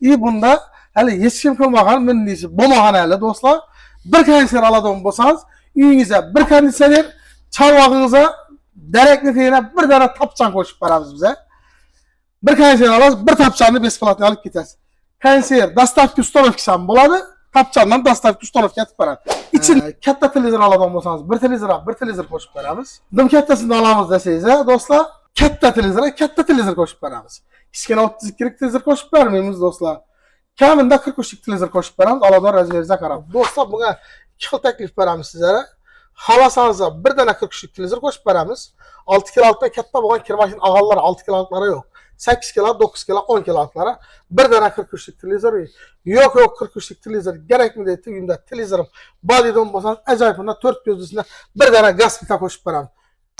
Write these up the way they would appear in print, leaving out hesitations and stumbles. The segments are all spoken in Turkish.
İyi bunda hali hiç kim kılmagan münnisi bulmagan hali dostlar. Bir konditsioner aladığım bolsanız uyunuza bir konditsioner, çarvağınıza derekli teyine bir tane tapçan koşup baramiz bize. Bir konditsioner alasiz, bir tapçanını besplatni alıp ketasiz. Konditsioner dastavka uстановкасы ham bo'ladi. Tapçandan dastavka uстановка etib beradi. İçin katta televizor aladigan bolsanız, bir televizor qo'shib beramiz. Dim kattasini olamiz desangiz, do'stlar, katta televizor qo'shib beramiz. Kichkina 32 lik televizor qo'shib bermaymiz do'stlar. Kamida 43 lik televizor qo'shib beramiz, alador razmeriga qarab. Do'stlar, bunga ikki xil taklif beramiz sizlarga. Xalasangiz bir dana 43 lik televizor qo'shib beramiz. 6 kilovatdan katta bo'lgan kirmashin ag'allari 6 kilovatlari yo'q. 8 kilo, 9 kilo, 10 kilovatlara bir tane 43 lik televizor yok 43 lik televizor gerekmi deydi. Uyumda televizorum body'dan bolsanız acayip bunda 4 gözlüsüne bir tane gaz pita koşup beramiz.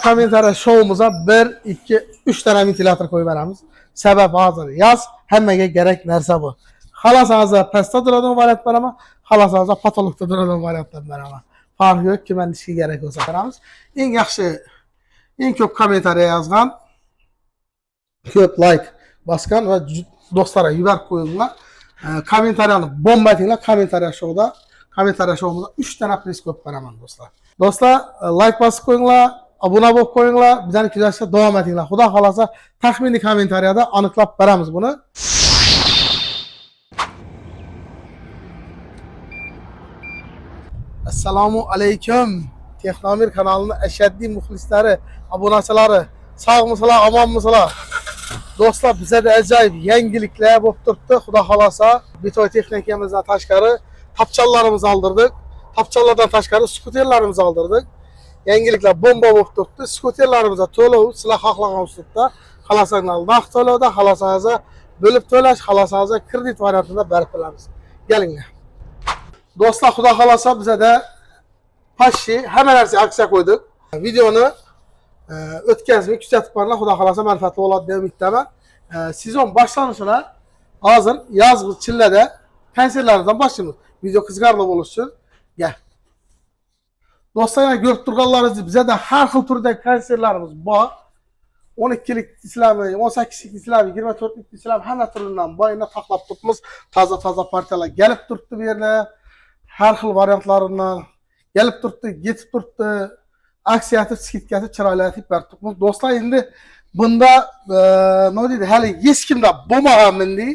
Komentariya şovumuza 1, 2, 3 tane ventilator koyup beramiz. Sebep hazır yaz, hemmege gerek narsa bu. Xalasanızda pasta duradigan variant var ama xalasanızda patologda duradigan variantlar var ama. Farkı yok ki, ben işe gerek olsa beramiz. En yaxshi, en ko'p kommentariya yazgan, ko'p like baskan va do'stlarga yuborib qo'yinglar. Kommentariyani bomba etinglar. Kommentariya showimizda 3 tane periskop beraman do'stlar. Do'stlar, like bosib qo'yinglar, obuna bo'lib qo'yinglar, bizani kuzatishda davom etinglar. Xudo xolasa taxminiy kommentariyada aniqlab beramiz buni. Assalomu alaykum. Texnomir kanalının ashaddiy muxlislari, obunachilari, sog'misizlar, omonmisizlar? Do'stlar, bize de acayip yangiliklar bo'lib turibdi. Xudo xolasa betoy texnikamizdan tashqari tapchallarimizni aldırdık. Tapchallardan tashqari skuterlarimizni aldırdık. Yangiliklar bomba bo'lib turibdi. Skuterlarimizga to'lov sizlar xohlagan uslubda, xalasangiz naqd to'lovda, xalasangiz bo'lib to'lash, xalasangiz kredit variantida berib beramiz. Kelinglar. Do'stlar, xudo xolasa bize de paşi hamma narsa aksiya qo'ydik. Videoni o'tkazmay kuzatib borlar, xudo xolasa manfaatli bo'ladi deb umiddaman. Sezon boshlanishida hozir yozgi chillada konsertlardan boshlaymiz. Video qiziqarli bo'lishi uchun. Gel. Do'stlar, yana ko'rib turganlaringizdek bizda har xil turdagi konsertlarimiz bor. 12 lik islami, 18 lik islami, 24 lik islami hamma turidan boyina taqlab turibmiz. Toza partiyalar kelib turibdi bu yerda. Har xil variantlaridan kelib turibdi, yetib turibdi. Aksiyatib, skidkatib, chiroylatib berdik. Do'stlar, endi bunda nima deydi, hali hech kimda bo'lmagan bunday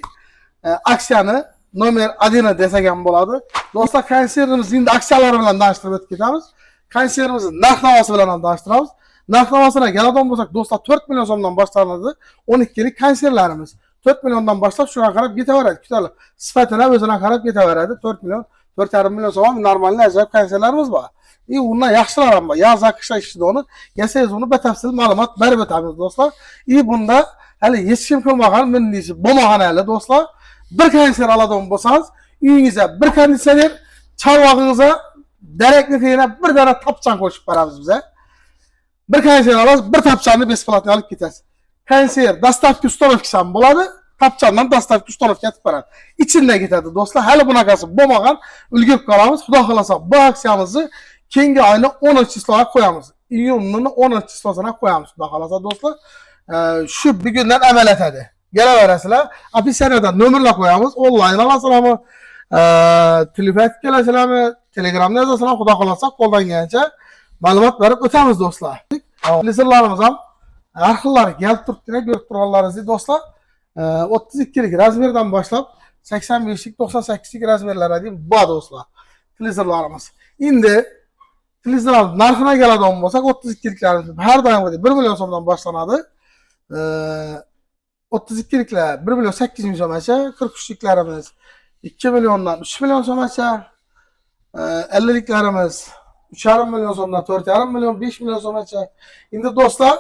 aksiyani nomer 1 desak ham bo'ladi. Do'stlar, konsertimizni endi aksiyalari bilan tanishtirib o'tib ketamiz. Konsertimizni narx-navosi bilan ham tanishtiramiz. Narx-navosini keladigan bo'lsak, do'stlar, 4 million so'mdan boshlanadi. 12 lik konsertlarimiz 4 milliondan boshlab shunga qarab ketaveradi. Kutalib, sifatini o'zina qarab ketaveradi. 4 million, 4,5 million so'm normal ajoyib konsertlarimiz bor. Undan yaxshilar ham bor. Yoz qishda ishida onu yasangiz uni batafsil ma'lumot berib o'tamiz do'stlar. Bunda hali hech kim qilmagan münnisi bo'lmagan hali do'stlar. Bir konditsioner aladigan bo'lsangiz, uyingizga bir konditsioner, chorvog'ingizga derekli teyine bir tane tapchan qo'shib beramiz bize. Bir konditsioner alasiz, bir tapchanni besplatni olib ketasiz. Konditsioner dastavka uстановкасы ham bo'ladi. Tapchandan dastavka uстановка etib beradi. İçinde ketadi do'stlar. Hali bunaqasi bo'lmagan, ulgurib qolamiz. Xudo xolasa bu aksiyamizni keyingi ayni 10 çisloga qo'yamiz. İyunning 10 chislosina qo'yamiz. Xudo xolasa do'stlar. Shu bugundan amal etadi. Kelaverasizlar. Opisiyadan nomerlar qo'yamiz. Onlayn olasizlarmi? Telefon kelasizlarmi? Telegramda yozasizlar. Xudo xolasa qo'ldan kelgancha ma'lumot berib o'tamiz do'stlar. Televizorlarimiz ham har xillari kelib turibdi, ko'rib turganlaringizdek do'stlar. 32 lik razmerdan boshlab 85 lik, 98 lik razmerlarga deyim bor do'stlar. Televizorlarimiz. Endi televizor narxına keladigan bo'lsak, 32 liklarimiz har doimgidek 1 million so'mdan boshlanadi. 32 liklar 1 million 800 ming so'mgacha, 43 liklarimiz 2 milliondan 3 million so'mgacha, 50 liklarimiz 3,5 million so'mdan 4,5 million, 5 million so'mgacha. Endi do'stlar,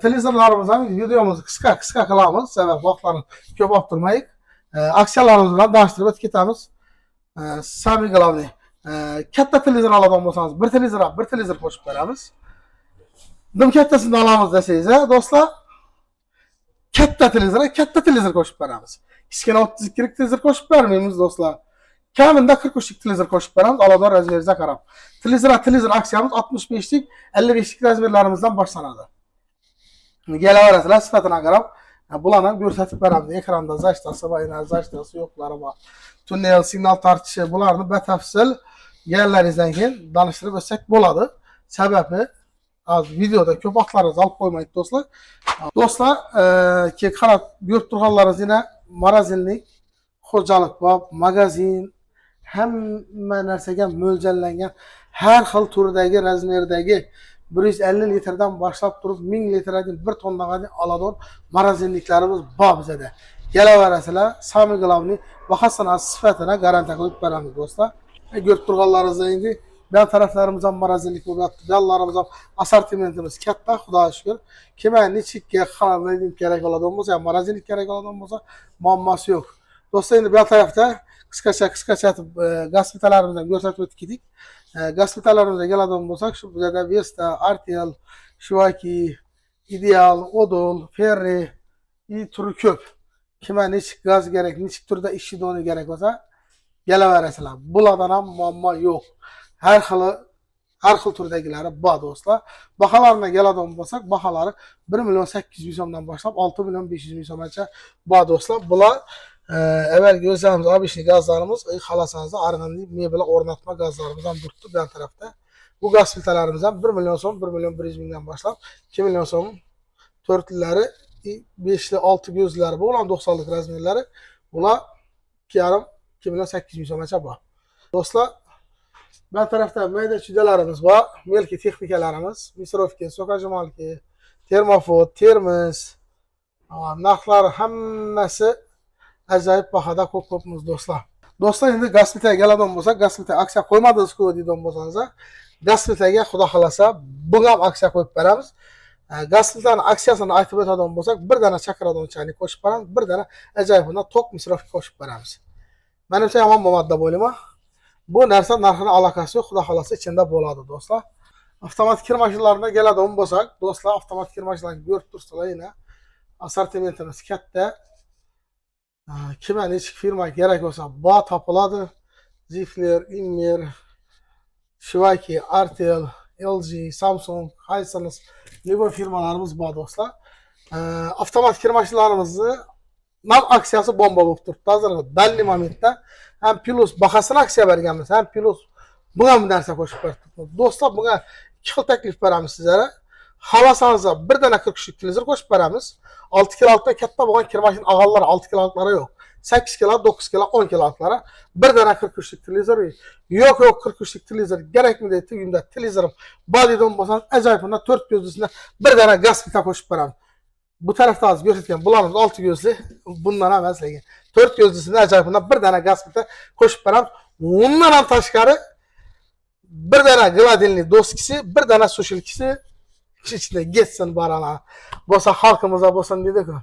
televizorlarimiz ham videomizni qisqa qilamiz, sabab vaqtlarni ko'p olib turmaylik. Aksiyalarimiz bilan tanishtirib o'tib ketamiz. Sami glavniy katta televizor aladigan bo'lsangiz, bir televizor qo'shib beramiz. Dim kattasini olamiz desangiz, do'stlar, katta televizor qo'shib beramiz. Kichkina 32 lik televizor qo'shib bermaymiz do'stlar. Kamida 43 lik televizor qo'shib beramiz, alador razmeriga qarab. Televizor aksiyamiz 65 lik, 55 lik razmerlarimizdan boshlanadi. Kelaverasizlar, sifatini qarab Bularni ham ko'rsatib beramiz. Ekranda zachtasi va yana zachtasi yo'qlari bor. Tunnel, signal tortishi bularni batafsil yerlaringizdan keyin tanishtirib o'tsak bo'ladi. Sababi az videoda ko'p vaqtlaringizni olib qo'ymaydi do'stlar. Do'stlar, keyin qarab ko'rib turganlaringiz yana morozinlik xo'jalik bor, magazin, hamma narsaga mo'ljallangan har xil turdagi, razmerdagi 150 litrdan boshlab turib 1000 litrdan 1 tonnaga oladigan morozinliklarimiz bor bizda. Kelaverasizlar, samimiy glavni bahasına sifatına garantiya qilib beramiz do'stlar. Ko'rib turganlaringizdek endi ben taraflarımız ham morozinlik bo'lyapti. Dallarimiz ham assortimentimiz katta, xudoga shukr. Kimga nechikka xarid kerak bo'ladigan bo'lsa, morozinlik kerak bo'ladigan bo'lsa, muammosi yo'q. Do'stlar, endi bu tarafda qisqacha gospitalarimizdan ko'rsatib o'tib ketdik. Gospitalarimizga keladigan bo'lsak, shu bizda Vesta, Artel, Shivaki, Ideal, Odol, Ferri turi ko'p. Kimga nechik gaz kerak, nechik turda ishchi doni kerak bo'lsa, kelaverasizlar. Bulardan ham muammo yo'q. Her xil turdagilari bor do'stlar. Baholarına keladigan bo'lsak, baholari 1.800.000 so'mdan boshlab 6.500.000 so'mgacha bor do'stlar. Bular evvelki o'zimiz obishli gazlarimiz, xalasangiz arg'anli mebel o'rnatma gazlarimiz ham turibdi bu tarafda. Bu gaz filtrlarimiz ham 1 million so'm, 1.100.000 dan boshlab 2 million so'm, 4'lilari, 5'li, 6 gözlülari bu olan 90'lık razmerleri. Bular 2.5-2.800.000 so'mgacha bor. Do'stlar, ben tarafta mayda chidalarimiz bor, melki texnikalarimiz, misrovka, sokajimalki, termofot, termos, narxlari hammasi ajoyib bahoda ko'p-ko'pmiz do'stlar. Do'stlar, endi Gospitaga keladigan bo'lsak, Gospita aksiya qo'ymadingiz-ku deydigan bo'lsangiz, Gospitaga xudo xolasa bu ham aksiya qo'yib beramiz. Gospitani aksiyasini aytib o'tadigan bo'lsak, bir dana chaqiradigan chayni qo'shib beramiz, bir dana ajoyibona tok misrovka qo'shib beramiz. Menimcha yomon bo'lmadi deb o'ylayman. Bu narsa narxini alakası yo'q, xudo xolasa ichida bo'ladi do'stlar. Avtomatik kir mashinalarına keladigan bo'lsak, do'stlar, avtomatik kir mashinalarni ko'rib turibsizlar, yana assortimentimiz katta. Kimga nechik firma kerak bo'lsa, bor topiladi. Zifler, Immer, Shivaki, Artel, LG, Samsung, Hisense gibi firmalarımız bor do'stlar. Avtomatik kir mashinalarimizni nav aksiyasi bomba bo'lib turibdi. Hozir dalli momentda hem plus bahasına aksiya berganmiz, hem plus buna bir narsa qo'shib berdik. Do'stlar, bunga ikki xil taklif beramiz sizlarga. Xolasangiz bir dana 43'lik televizor qo'shib beramiz. 6 kilovatda katta bo'lgan kir mashina og'allari 6 kilovatlara yo'q. 8 kilo, 9 kilo, 10 kilovatlara bir dana 43'lik televizor yo'q 43'lik televizor kerakmi deydi. Uyimda televizorim bor deydigan bo'lsangiz, ajoyib 4 gözlüsüne bir dana Gospita qo'shib beramiz. Bu tarafta az görürken bularımız 6 gözlü, bundan emas lekin 4 gözlüsüne ajoyib bir dana Gospita qo'shib beramiz. Bundan tashqari bir dana Gladilni doskisi, bir dana sushilkisi içinde geçsin barana. Bo'lsa xalqimizga bo'lsin dedik-ku.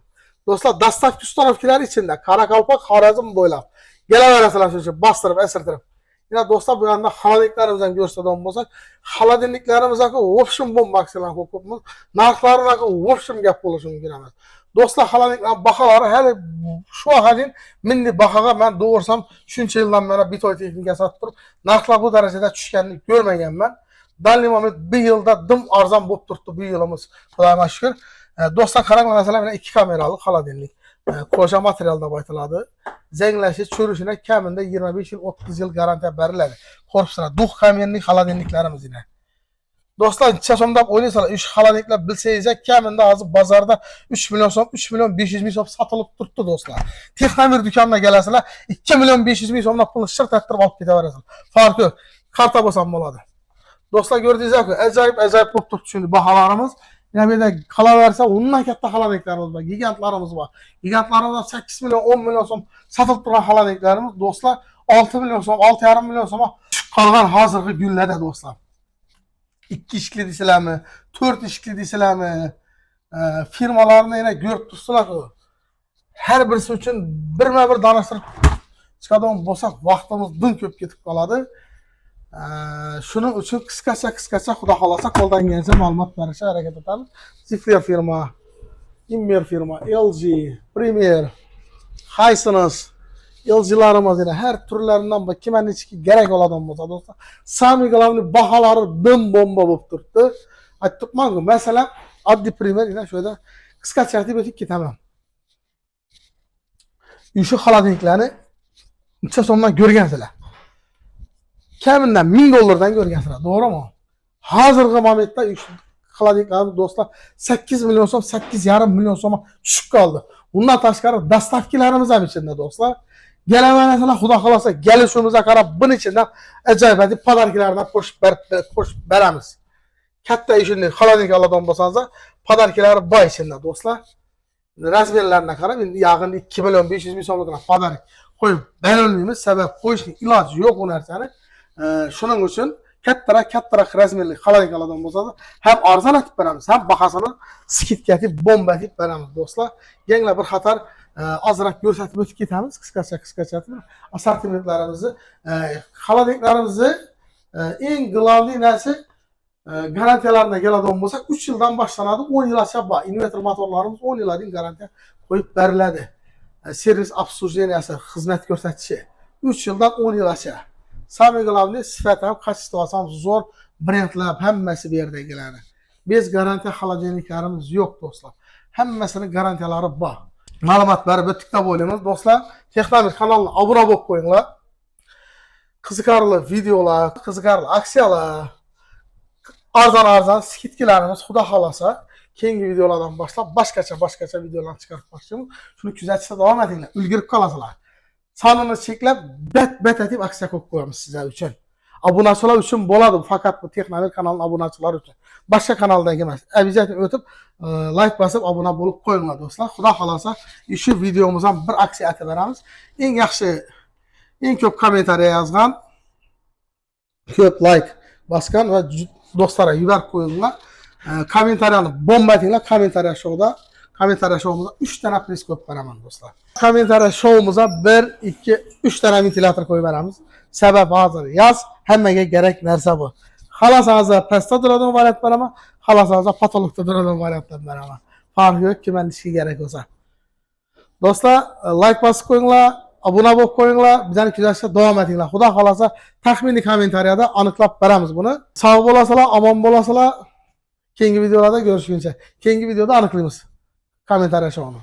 Do'stlar, dastavki ustanovkilari içinde Karakalpak, Xorazm bo'ylab kelaverasizlar, shuncha bostirib, esirtirib. Yine do'stlar, bu yanda xolodilniklarimizni ko'rsatadigan bo'lsak, xolodilniklarimizdagi option bomba aksiyalar ko'pmiz. Narxlaridagi option gap bo'lishi mumkin emas. Do'stlar, xolodilniklar baholari hali shu ahadin milliy bahoga men doğursam shuncha yildan beri bitoy texnika sotib turib, narxlar bu darajada tushganini ko'rmaganman. Dalli moment bir yılda dım arzon bo'lib turibdi bu yilimiz. Xudoga shukr. Do'stlar, qarang, masalan, 2 kamerali xolodilnik. Qo'sha materialda aytiladi. Zanglashi, cho'rishina kamida 25 yil, 30 yil garantiya beriladi. Korpuslar, duh kamerlik xolodilniklarimiz yine. Do'stlar, necha so'm deb o'ylaysizlar? Ish xolodilniklar bilsangiz, kamida hozir bozorda 3 million so'm, 3 million 500 ming so'm sotilib turibdi do'stlar. Texnomir do'konuna kelasizlar, 2 million 500 ming so'mdan pulni shirt ettirib olib ketaverasizlar. Farqi yo'q. Karta bo'lsa bo'ladi. Do'stlar, ko'rdingizlar-ku, ajoyib bo'lib turibdi shunday baholarimiz. Ya bir de kalaverse ondan katta xolodilniklarimiz var, gigantlarımız var. Gigantlarımızda 8 milyon, 10 milyon so'm satılıp duran xolodilniklarimiz do'stlar 6 milyon so'm, 6,5 milyon so'mga qolgan hozirgi kunlarda do'stlar. 2 ishli deysizlarmi, 4 ishli deysizlarmi, firmalarni yana ko'rib turibsizlar-ku. Har birisi uchun birma-bir tanishtirib chiqadigan bo'lsak, vaqtimiz dum ko'p ketib qoladi. Shuning uchun qisqacha xudo xolasa qo'ldan kelsa ma'lumot berishga harakat etamiz. Zifler firma, Immer firma, LG, Premier, Hisense, LG'larimiz yana har turlaridan bor, kimga nechiki kerak bo'ladigan bo'lsa do'stlar, samimiy glavni baholari dim bomba bo'lib turibdi. Aytibman-ku, masalan, oddiy primer yana shu yerda qisqacha aytib o'tib ketaman. Şu xolodilniklarni necha so'mdan ko'rgansizlar? Kaminden $1000'dan ko'rgansizlar, to'g'rimi? Hozirgi momentda xolodilniklarimiz do'stlar 8 milyon so'm, 8,5 milyon so'mga tushib qoldi. Bundan tashqari dastavkalarimiz ham ichida do'stlar. Gelemenler Xudo xolasa gelişimize qarab bunun ichidan ajoyib podarkalardan qo'shib beramiz. Katta ishni xolodilnik oladigan bo'lsangiz, podarkalari boy ichida do'stlar. Razmerlarına qarab, endi yaqinda 2 milyon 500 ming so'mga podark qo'yib berolmaymiz. Sabab qo'yishning iloji yo'q u narsani. Shuning uchun kattaroq razmerli xolodilnik oladigan bo'lsangiz, ham arzon etib beramiz, ham bahosini skidka etib, bomba etib beramiz do'stlar. Yanglar bir xatar azroq ko'rsatib o'tib ketamiz, qisqacha assortimentlarimizni, xolodilniklarimizni eng glavniy narsa garantiyalarına keladigan bo'lsak 3 yildan boshlanadi, 10 yilgacha bor. Inverter motorlarimiz 10 yillik garantiya qo'yib beriladi. Servis obslujeniyasi, xizmat ko'rsatishi 3 yildan 10 yilgacha. Самое главное, sifat ham, kачествоsi ham zo'r brendlar hammasi bu yerda keladi. Biz garantiya xolodilniklarimiz yo'q do'stlar. Hammasini garantiyalari bor. Ma'lumot berib o'tdik deb o'ylaymiz do'stlar. Texnomir kanalına obuna bo'lib qo'yinglar. Qiziqarli videolar, qiziqarli aksiyalar, arzon skidkalarimiz Xudo xolasa keyingi videolardan boshlab boshqacha videolar chiqarib qo'yishimiz. Shuni kuzatishda davom etinglar. Ulgurib qolasizlar. Sonini cheklab bet etib aksiya qo'yib qo'yamiz sizlar uchun. Obunachilar uchun bo'ladi, faqat bu Texnomir kanalining obunachilari uchun. Boshqa kanaldagi emas. Обязательно o'tib like bosib obuna bo'lib qo'yinglar do'stlar. Xudo xolasa shu videomizdan bir aksiya aytib beramiz. Eng yaxshi, eng ko'p kommentariya yozgan, ko'p like bosgan va do'stlarga yuborib qo'yinglar. Kommentariyani bomba etinglar. Kommentariya showimizda 3 dana priz qo'yib beraman do'stlar. Kommentariya showimizda 1, 2, 3 dana ventilator qo'yib beramiz. Sabab hozir yoz, hammaga kerak narsa bu. Xalasangiz pastda turadigan variant beraman, xalasangiz patologda turadigan variantlar beraman. Farqi yo'q, kimga ishga kerak bo'lsa. Do'stlar, like bosib qo'yinglar, obuna bo'lib qo'yinglar, bizani kuzatishda davom etinglar. Xudo xolasa taxminiy kommentariyada aniqlab beramiz buni. Sog' bo'lasizlar, omon bo'lasizlar. Keyingi videolarda görüşguncha. Keyingi videoda aniqlaymiz kommentariya showini.